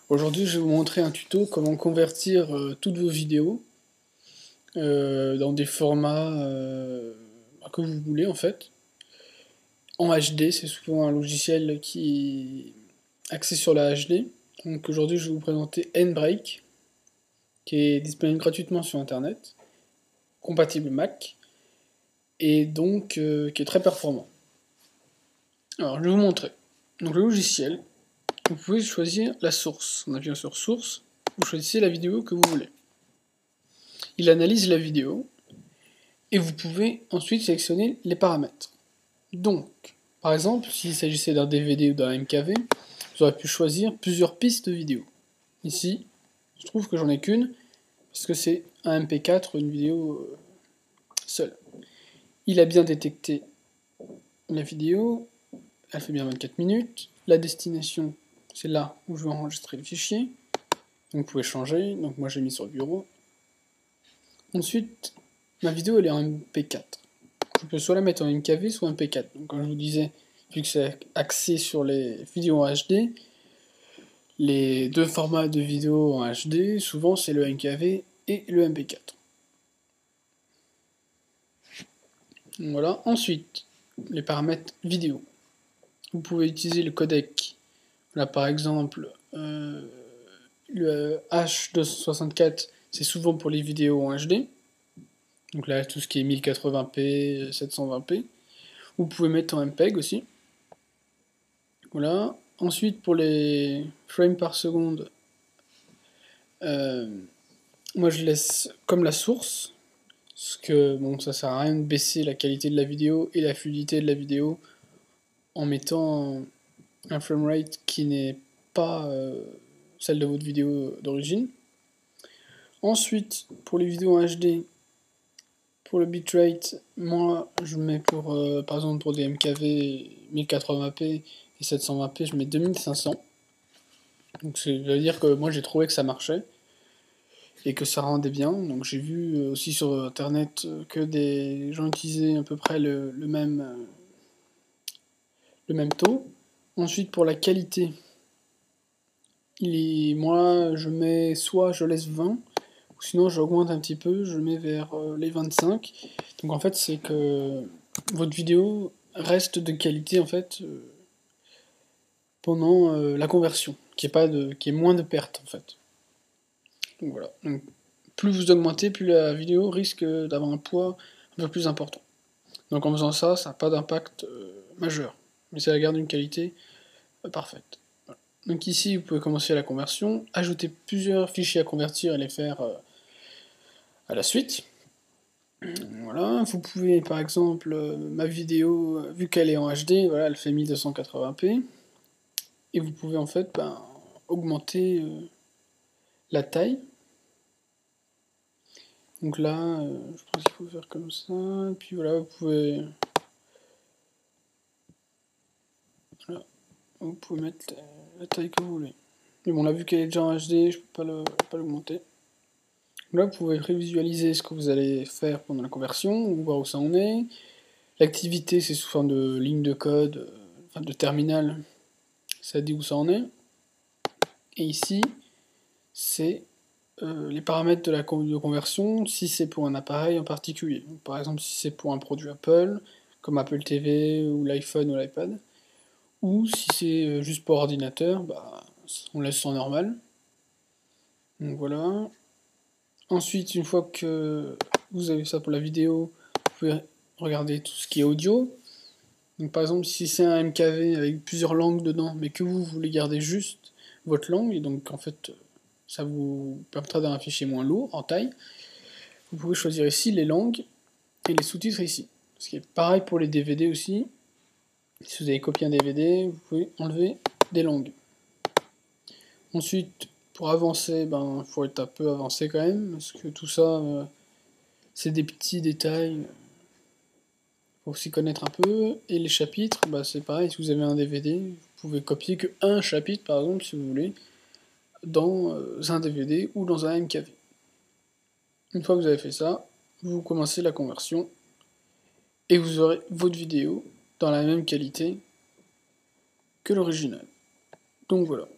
Aujourd'hui, je vais vous montrer un tuto comment convertir toutes vos vidéos dans des formats que vous voulez en fait. En HD, c'est souvent un logiciel qui est axé sur la HD. Donc aujourd'hui, je vais vous présenter nBreak, qui est disponible gratuitement sur Internet, compatible Mac, et donc qui est très performant. Alors, je vais vous montrer. Donc le logiciel, vous pouvez choisir la source. En appuyant sur source, vous choisissez la vidéo que vous voulez. Il analyse la vidéo et vous pouvez ensuite sélectionner les paramètres. Donc, par exemple, s'il s'agissait d'un DVD ou d'un MKV, vous aurez pu choisir plusieurs pistes de vidéo. Ici, je trouve que j'en ai qu'une, parce que c'est un MP4, une vidéo seule. Il a bien détecté la vidéo, elle fait bien 24 minutes. La destination, c'est là où je vais enregistrer le fichier. Donc vous pouvez changer, donc moi j'ai mis sur le bureau. Ensuite, ma vidéo elle est en MP4. Je peux soit la mettre en MKV, soit en MP4. Donc comme je vous disais, vu que c'est axé sur les vidéos en HD, les deux formats de vidéos en HD, souvent c'est le MKV et le MP4. Donc voilà. Ensuite, les paramètres vidéo. Vous pouvez utiliser le codec. Là par exemple, le H264, c'est souvent pour les vidéos en HD. Donc là, tout ce qui est 1080p, 720p. Vous pouvez mettre en MPEG aussi. Voilà. Ensuite, pour les frames par seconde, moi je laisse comme la source. Parce que bon, ça sert à rien de baisser la qualité de la vidéo et la fluidité de la vidéo en mettant un framerate qui n'est pas celle de votre vidéo d'origine. Ensuite, pour les vidéos en HD, pour le bitrate, moi je mets pour, par exemple pour des MKV 1080p et 720p, je mets 2500. Donc ça veut dire que moi j'ai trouvé que ça marchait et que ça rendait bien. Donc j'ai vu aussi sur internet que des gens utilisaient à peu près le même taux. Ensuite pour la qualité, moi je mets soit je laisse 20, ou sinon j'augmente un petit peu, je mets vers les 25. Donc en fait c'est que votre vidéo reste de qualité en fait pendant la conversion, qu'il y ait moins de pertes en fait. Donc voilà. Donc, plus vous augmentez, plus la vidéo risque d'avoir un poids un peu plus important. Donc en faisant ça, ça n'a pas d'impact majeur, mais ça garde une qualité parfaite. Voilà. Donc ici, vous pouvez commencer la conversion, ajouter plusieurs fichiers à convertir et les faire à la suite. Voilà, vous pouvez par exemple, ma vidéo, vu qu'elle est en HD, voilà, elle fait 1280p, et vous pouvez en fait augmenter la taille. Donc là, je pense qu'il faut faire comme ça, et puis voilà, vous pouvez mettre la taille que vous voulez. Mais bon, là, vu qu'elle est déjà en HD, je peux pas l'augmenter. Là, vous pouvez prévisualiser ce que vous allez faire pendant la conversion, voir où ça en est. L'activité, c'est sous forme de ligne de code, enfin de terminal, ça dit où ça en est. Et ici, c'est les paramètres de la conversion, si c'est pour un appareil en particulier. Donc, par exemple, si c'est pour un produit Apple, comme Apple TV ou l'iPhone ou l'iPad, ou si c'est juste pour ordinateur, on laisse en normal. Donc voilà. Ensuite, une fois que vous avez ça pour la vidéo, vous pouvez regarder tout ce qui est audio. Donc par exemple, si c'est un MKV avec plusieurs langues dedans, mais que vous voulez garder juste votre langue, et donc en fait ça vous permettra d'avoir un fichier moins lourd en taille, vous pouvez choisir ici les langues et les sous-titres ici. Ce qui est pareil pour les DVD aussi. Si vous avez copié un DVD, vous pouvez enlever des langues. Ensuite, pour avancer, il faut être un peu avancé quand même, parce que tout ça, c'est des petits détails, il faut s'y connaître un peu. Et les chapitres, c'est pareil, si vous avez un DVD, vous pouvez copier que un chapitre, par exemple, si vous voulez, dans un DVD ou dans un MKV. Une fois que vous avez fait ça, vous commencez la conversion, et vous aurez votre vidéo dans la même qualité que l'original. Donc voilà.